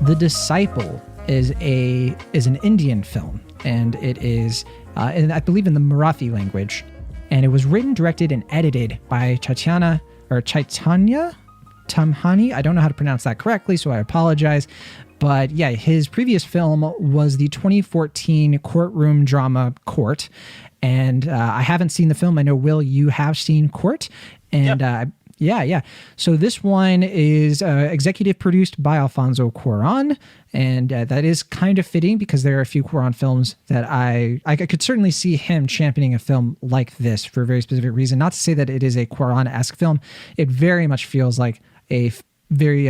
The Disciple is an Indian film, and it is, I believe, in the Marathi language. And it was written, directed, and edited by Chaitanya Tamhane. I don't know how to pronounce that correctly, so I apologize. But yeah, his previous film was the 2014 courtroom drama Court. And I haven't seen the film. I know, Will, you have seen Court. And Yep. Yeah. So this one is executive produced by Alfonso Cuarón, and that is kind of fitting because there are a few Cuarón films that I could certainly see him championing a film like this for a very specific reason. Not to say that it is a Cuarón-esque film. It very much feels like a very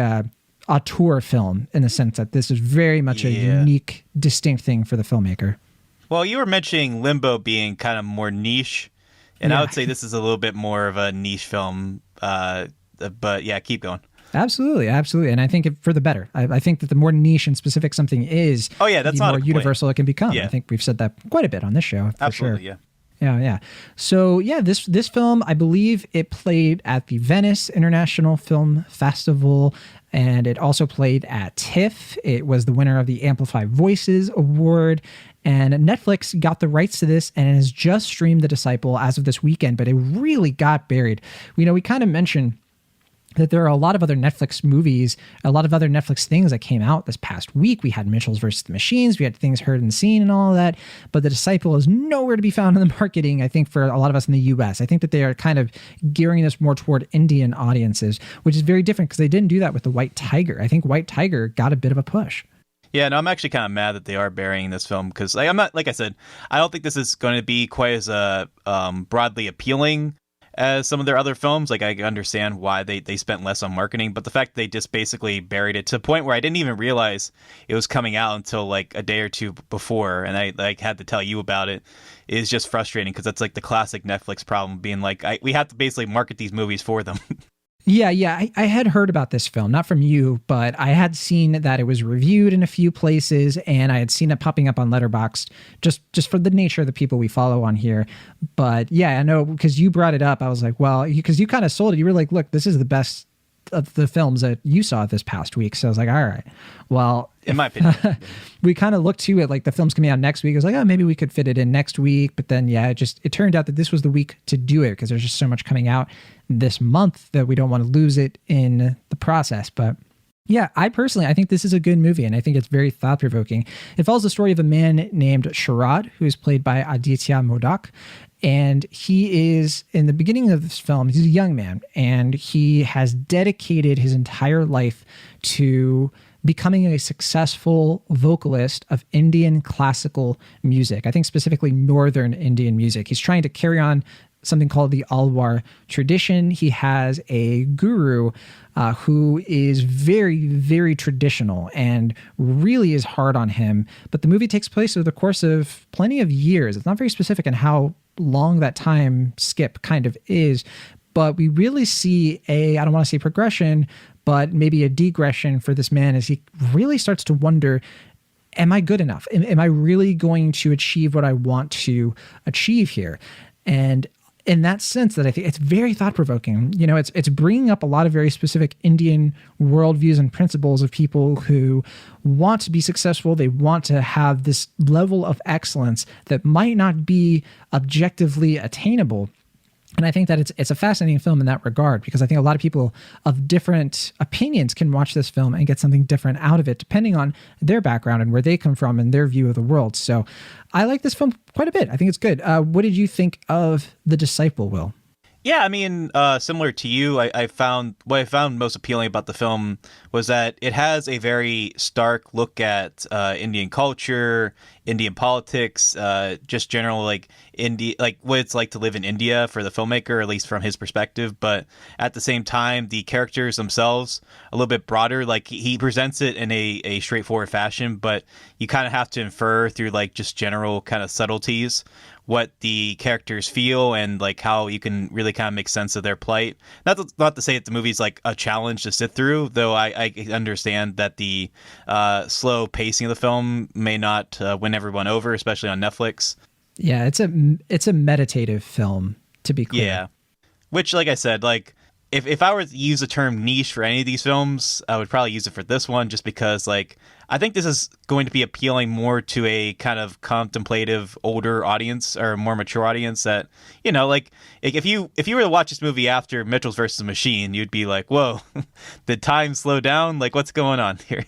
auteur film in the sense that this is very much a unique, distinct thing for the filmmaker. Well, you were mentioning Limbo being kind of more niche, and I would say this is a little bit more of a niche film. But yeah, keep going. Absolutely. And I think for the better. I think that the more niche and specific something is, that's the not more universal it can become. I think we've said that quite a bit on this show. For Absolutely, sure. Yeah. So yeah, this film, I believe it played at the Venice International Film Festival, and it also played at TIFF. It was the winner of the Amplify Voices Award, and Netflix got the rights to this and has just streamed The Disciple as of this weekend, but it really got buried. We kind of mentioned that there are a lot of other Netflix movies, a lot of other Netflix things that came out this past week. We had Mitchell's versus the Machines, we had Things Heard and Seen and all of that, but The Disciple is nowhere to be found in the marketing, I think, for a lot of us in the US. I think that they are kind of gearing this more toward Indian audiences, which is very different because they didn't do that with The White Tiger. I think White Tiger got a bit of a push. Yeah, no, I'm actually kind of mad that they are burying this film because I'm not, like I said, I don't think this is going to be quite as broadly appealing as some of their other films. Like, I understand why they spent less on marketing, but the fact they just basically buried it to a point where I didn't even realize it was coming out until like a day or two before, and I had to tell you about it, is just frustrating because that's like the classic Netflix problem, being like, we have to basically market these movies for them. Yeah. I had heard about this film, not from you, but I had seen that it was reviewed in a few places, and I had seen it popping up on Letterboxd just for the nature of the people we follow on here. But yeah, I know because you brought it up. I was like, well, because you kind of sold it. You were like, look, this is the best of the films that you saw this past week. So I was like, all right, well, in my opinion, we kind of looked to it like the film's coming out next week. I was like, oh, maybe we could fit it in next week. But then, yeah, it turned out that this was the week to do it because there's just so much coming out this month that we don't want to lose it in the process. But yeah, I think this is a good movie, and I think it's very thought-provoking. It follows the story of a man named Sharad, who is played by Aditya Modak. And he is, in the beginning of this film, he's a young man, and he has dedicated his entire life to becoming a successful vocalist of Indian classical music. I think specifically Northern Indian music. He's trying to carry on something called the Alwar tradition. He has a guru who is very, very traditional and really is hard on him. But the movie takes place over the course of plenty of years. It's not very specific in how long that time skip kind of is, but we really see I don't want to say progression, but maybe a degression for this man as he really starts to wonder, am I good enough? Am I really going to achieve what I want to achieve here? And in that sense, that I think it's very thought-provoking. You know, it's bringing up a lot of very specific Indian worldviews and principles of people who want to be successful. They want to have this level of excellence that might not be objectively attainable. And I think that it's a fascinating film in that regard, because I think a lot of people of different opinions can watch this film and get something different out of it, depending on their background and where they come from and their view of the world. So I like this film quite a bit. I think it's good. What did you think of The Disciple, Will? Yeah, I mean, similar to you, I found what I found most appealing about the film was that it has a very stark look at Indian culture, Indian politics, just general like what it's like to live in India for the filmmaker, at least from his perspective. But at the same time, the characters themselves a little bit broader. Like he presents it in a straightforward fashion, but you kind of have to infer through like just general kind of subtleties what the characters feel and like how you can really kind of make sense of their plight. Not to say that the movie's like a challenge to sit through, though I understand that the slow pacing of the film may not win everyone over, especially on Netflix. Yeah, it's a meditative film, to be clear. Yeah, which, like I said, like if I were to use the term niche for any of these films, I would probably use it for this one, just because like I think this is going to be appealing more to a kind of contemplative older audience or more mature audience that, like if you were to watch this movie after Mitchell's versus the Machine, you'd be like, whoa, did time slow down? Like, what's going on here?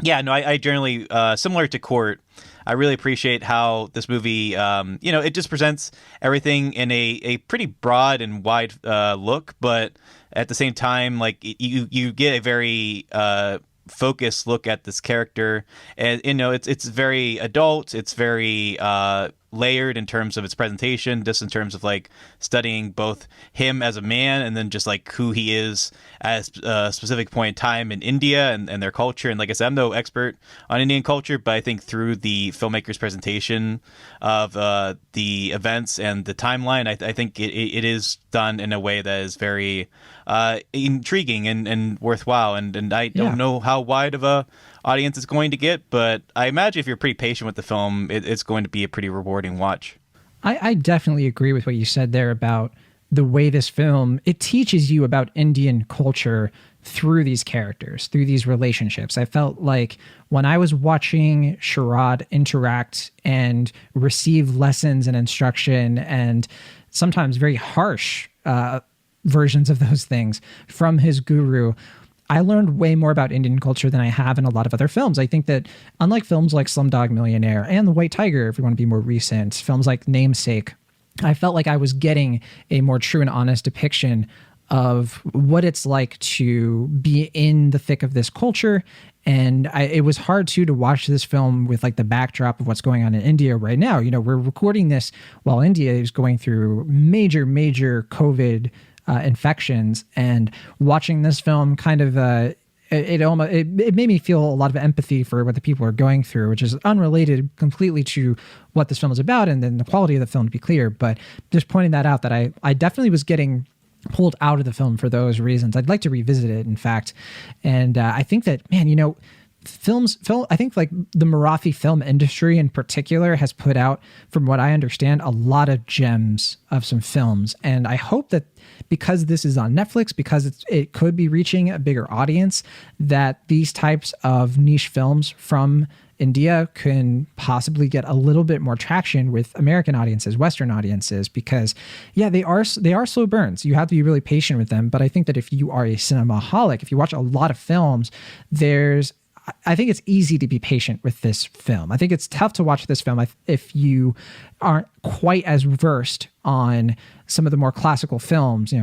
Yeah, no, I generally, similar to Court, I really appreciate how this movie, it just presents everything in a pretty broad and wide look, but at the same time, like you get a very focused look at this character, and it's very adult, it's very layered in terms of its presentation, just in terms of like studying both him as a man and then just like who he is at a specific point in time in India and their culture. And like I said, I'm no expert on Indian culture, but I think through the filmmaker's presentation of the events and the timeline, I think it is done in a way that is very intriguing and worthwhile. And I don't know how wide of a audience it's going to get, but I imagine if you're pretty patient with the film, it's going to be a pretty rewarding watch. I definitely agree with what you said there about the way this film, it teaches you about Indian culture through these characters, through these relationships. I felt like when I was watching Sharad interact and receive lessons and instruction and sometimes very harsh versions of those things from his guru, I learned way more about Indian culture than I have in a lot of other films. I think that unlike films like Slumdog Millionaire and The White Tiger, if you want to be more recent, films like Namesake, I felt like I was getting a more true and honest depiction of what it's like to be in the thick of this culture. And it was hard to watch this film with like the backdrop of what's going on in India right now. We're recording this while India is going through major COVID infections, and watching this film kind of it made me feel a lot of empathy for what the people are going through, which is unrelated completely to what this film is about and then the quality of the film, to be clear. But just pointing that out, that I definitely was getting pulled out of the film for those reasons. I'd like to revisit it, in fact. And I think that, man, I think like the Marathi film industry in particular has put out, from what I understand, a lot of gems of some films. And I hope that because this is on Netflix, because it could be reaching a bigger audience, that these types of niche films from India can possibly get a little bit more traction with American audiences, Western audiences, because they are slow burns. You have to be really patient with them. But I think that if you are a cinemaholic, if you watch a lot of films, I think it's easy to be patient with this film. I think it's tough to watch this film if you aren't quite as versed on some of the more classical films, if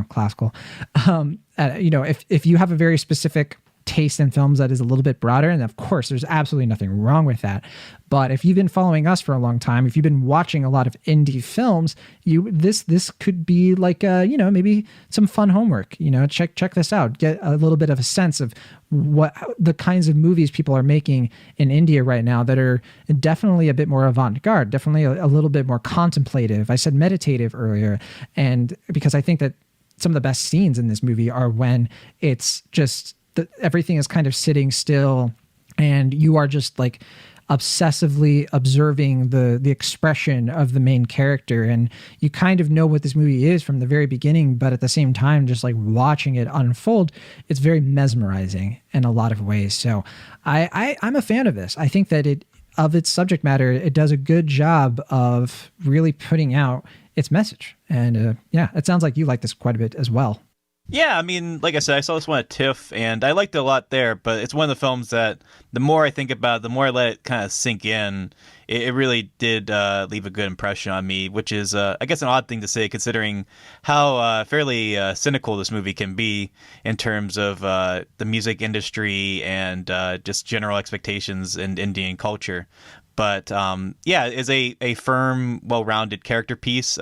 you have a very specific taste in films that is a little bit broader, and of course there's absolutely nothing wrong with that, but if you've been following us for a long time, if you've been watching a lot of indie films, this could be like maybe some fun homework. Check this out, get a little bit of a sense of what the kinds of movies people are making in India right now that are definitely a bit more avant-garde, definitely a little bit more contemplative. I said meditative earlier, and because I think that some of the best scenes in this movie are when it's just everything is kind of sitting still and you are just like obsessively observing the expression of the main character, and you kind of know what this movie is from the very beginning, but at the same time just like watching it unfold, it's very mesmerizing in a lot of ways. So I'm a fan of this. I think that of its subject matter, it does a good job of really putting out its message. And it sounds like you like this quite a bit as well. Yeah, I mean, like I said, I saw this one at TIFF, and I liked it a lot there, but it's one of the films that the more I think about it, the more I let it kind of sink in, it really did leave a good impression on me, which is, I guess, an odd thing to say, considering how fairly cynical this movie can be in terms of the music industry and just general expectations in Indian culture. But it's a firm, well-rounded character piece.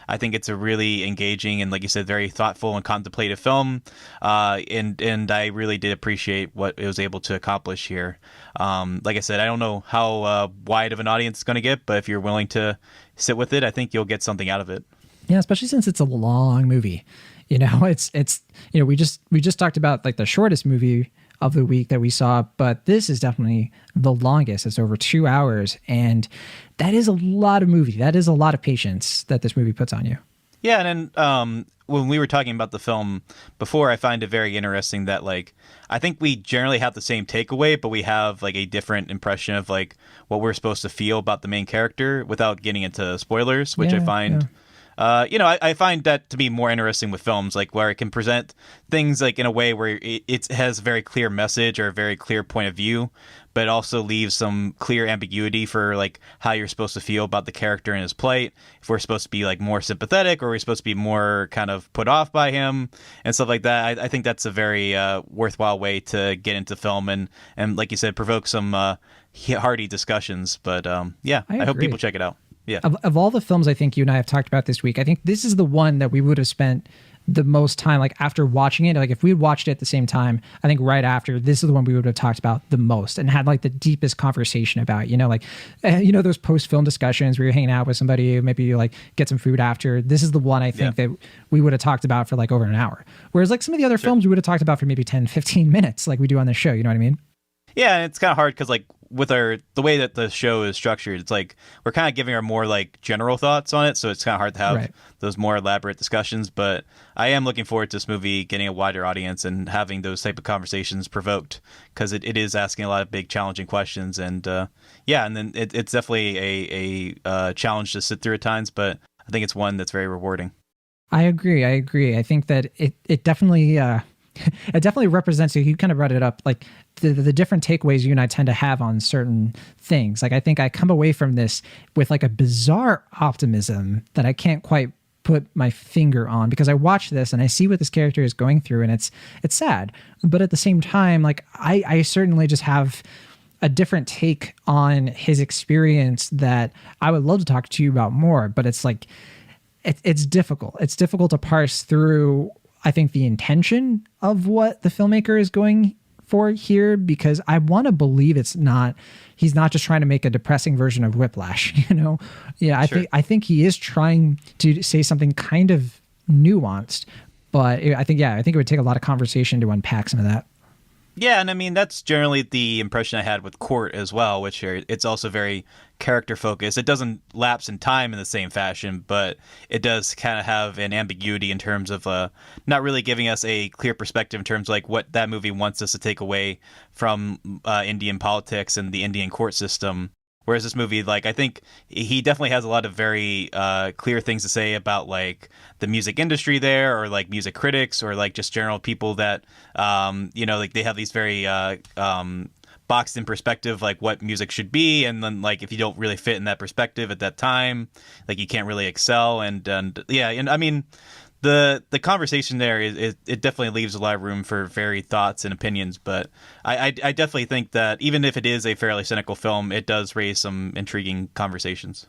I think it's a really engaging and, like you said, very thoughtful and contemplative film. And I really did appreciate what it was able to accomplish here. Like I said, I don't know how wide of an audience it's going to get, but if you're willing to sit with it, I think you'll get something out of it. Yeah, especially since it's a long movie. It's we just talked about like the shortest movie of the week that we saw, but this is definitely the longest. It's over 2 hours, and that is a lot of movie. That is a lot of patience that this movie puts on you. Yeah, and then when we were talking about the film before, I find it very interesting that like I think we generally have the same takeaway, but we have like a different impression of like what we're supposed to feel about the main character without getting into spoilers, which I find. I find that to be more interesting with films, like where it can present things like in a way where it has a very clear message or a very clear point of view, but it also leaves some clear ambiguity for like how you're supposed to feel about the character and his plight. If we're supposed to be like more sympathetic or we're supposed to be more kind of put off by him and stuff like that. I think that's a very worthwhile way to get into film and like you said, provoke some hearty discussions. But I hope people check it out. Yeah. Of all the films I think you and I have talked about this week, I think this is the one that we would have spent the most time, like after watching it. Like if we had watched it at the same time, I think right after, this is the one we would have talked about the most and had like the deepest conversation about, those post-film discussions where you're hanging out with somebody, maybe you like get some food after. This is the one I think that we would have talked about for like over an hour. Whereas like some of the other films we would have talked about for maybe 10, 15 minutes like we do on the show. You know what I mean? Yeah, and it's kind of hard because like with the way that the show is structured, it's like we're kind of giving our more like general thoughts on it, so it's kind of hard to have those more elaborate discussions. But I am looking forward to this movie getting a wider audience and having those type of conversations provoked, because it is asking a lot of big challenging questions. And and then it's definitely a challenge to sit through at times, but I think it's one that's very rewarding. I agree. I think that it definitely it definitely represents, you kind of brought it up, like the different takeaways you and I tend to have on certain things. Like I think I come away from this with like a bizarre optimism that I can't quite put my finger on, because I watch this and I see what this character is going through, and it's sad. But at the same time, like I certainly just have a different take on his experience that I would love to talk to you about more. But it's like it's difficult. It's difficult to parse through, I think, the intention of what the filmmaker is going for here, because I want to believe he's not just trying to make a depressing version of Whiplash, Yeah, Sure. I think he is trying to say something kind of nuanced, but I think it would take a lot of conversation to unpack some of that. Yeah, and I mean, that's generally the impression I had with Court as well, which it's also very character focused. It doesn't lapse in time in the same fashion, but it does kind of have an ambiguity in terms of not really giving us a clear perspective in terms of like what that movie wants us to take away from Indian politics and the Indian court system. Whereas this movie, like, I think he definitely has a lot of very clear things to say about, like, the music industry there, or, like, music critics, or, like, just general people that, like, they have these very boxed in perspective, like, what music should be. And then, like, if you don't really fit in that perspective at that time, like, you can't really excel. And I mean, the conversation there it definitely leaves a lot of room for varied thoughts and opinions, but I definitely think that even if it is a fairly cynical film, it does raise some intriguing conversations.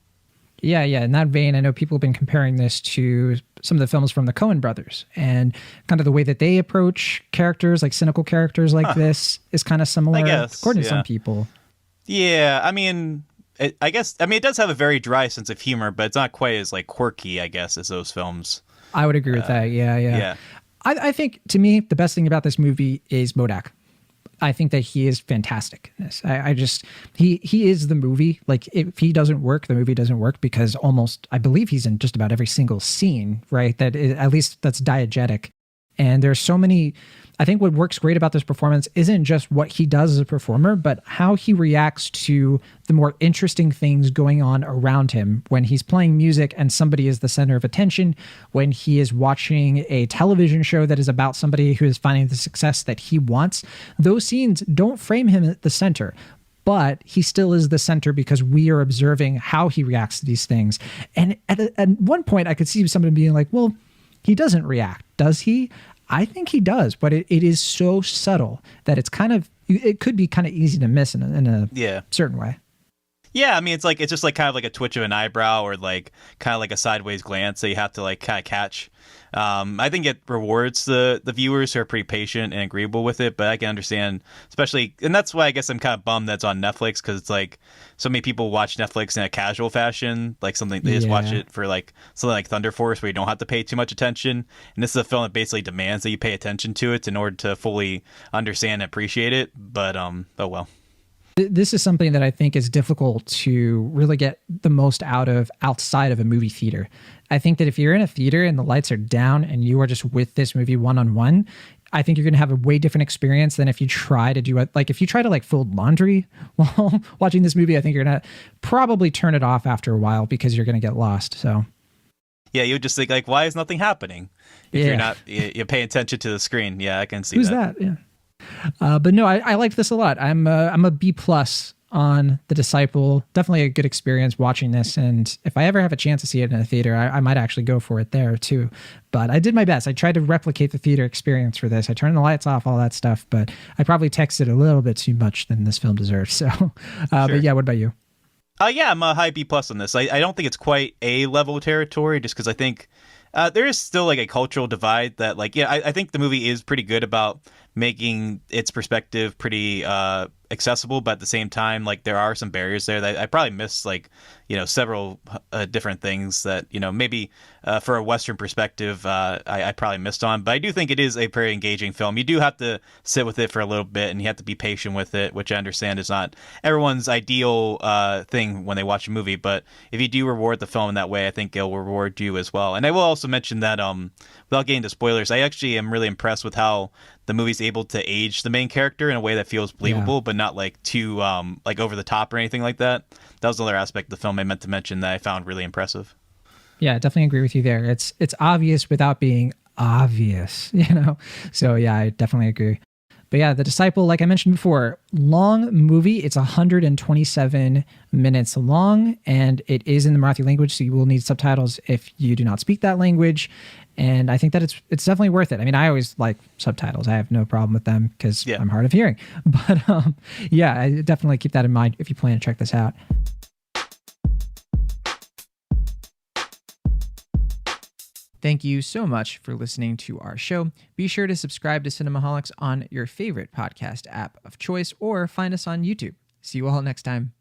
Yeah. In that vein, I know people have been comparing this to some of the films from the Coen brothers, and kind of the way that they approach characters, like cynical characters like this, is kind of similar, I guess, according to some people. Yeah, I mean, it does have a very dry sense of humor, but it's not quite as like quirky, I guess, as those films. I would agree with that. Yeah. I think, to me, the best thing about this movie is Modak. I think that he is fantastic in this. He is the movie. Like, if he doesn't work, the movie doesn't work, because I believe he's in just about every single scene, right? At least that's diegetic. And there's so many. I think what works great about this performance isn't just what he does as a performer, but how he reacts to the more interesting things going on around him when he's playing music and somebody is the center of attention, when he is watching a television show that is about somebody who is finding the success that he wants. Those scenes don't frame him at the center, but he still is the center because we are observing how he reacts to these things. And at one point, I could see somebody being like, well, he doesn't react, does he? I think he does, but it is so subtle that it could be kind of easy to miss in a certain way. Yeah, I mean, it's just like kind of like a twitch of an eyebrow, or like kind of like a sideways glance that you have to like kind of catch. I think it rewards the viewers who are pretty patient and agreeable with it, but I can understand, especially, and that's why I guess I'm kind of bummed that's on Netflix, because it's like so many people watch Netflix in a casual fashion, like something they just watch it for like something like Thunder Force, where you don't have to pay too much attention. And this is a film that basically demands that you pay attention to it in order to fully understand and appreciate it. But oh well. This is something that I think is difficult to really get the most out of outside of a movie theater. I think that if you're in a theater and the lights are down and you are just with this movie one-on-one, I think you're going to have a way different experience than if you try to do it. Like if you try to like fold laundry while watching this movie, I think you're going to probably turn it off after a while because you're going to get lost. So yeah, you would just think like, why is nothing happening? If you're paying attention to the screen. Yeah, I can see Who's that? Yeah. But no, I liked this a lot. I'm a B+ on The Disciple. Definitely a good experience watching this. And if I ever have a chance to see it in a theater, I might actually go for it there too. But I did my best. I tried to replicate the theater experience for this. I turned the lights off, all that stuff. But I probably texted a little bit too much than this film deserves. So, Sure. But yeah, what about you? Yeah, I'm a high B+ on this. I don't think it's quite A level territory, just because I think there is still like a cultural divide that like, yeah, I think the movie is pretty good about making its perspective pretty accessible, but at the same time, like there are some barriers there that I probably missed, like, you know, several different things that, you know, maybe for a Western perspective, I probably missed on. But I do think it is a very engaging film. You do have to sit with it for a little bit, and you have to be patient with it, which I understand is not everyone's ideal thing when they watch a movie. But if you do reward the film in that way, I think it'll reward you as well. And I will also mention that, without getting into spoilers, I actually am really impressed with how the movie's able to age the main character in a way that feels believable, but not like too like over the top or anything like that. That was another aspect of the film I meant to mention that I found really impressive. Yeah, I definitely agree with you there. It's obvious without being obvious, you know? So yeah, I definitely agree. But yeah, The Disciple, like I mentioned before, long movie. It's 127 minutes long, and it is in the Marathi language, so you will need subtitles if you do not speak that language. And I think that it's definitely worth it. I mean, I always like subtitles. I have no problem with them because I'm hard of hearing. But yeah, I definitely keep that in mind if you plan to check this out. Thank you so much for listening to our show. Be sure to subscribe to Cinemaholics on your favorite podcast app of choice or find us on YouTube. See you all next time.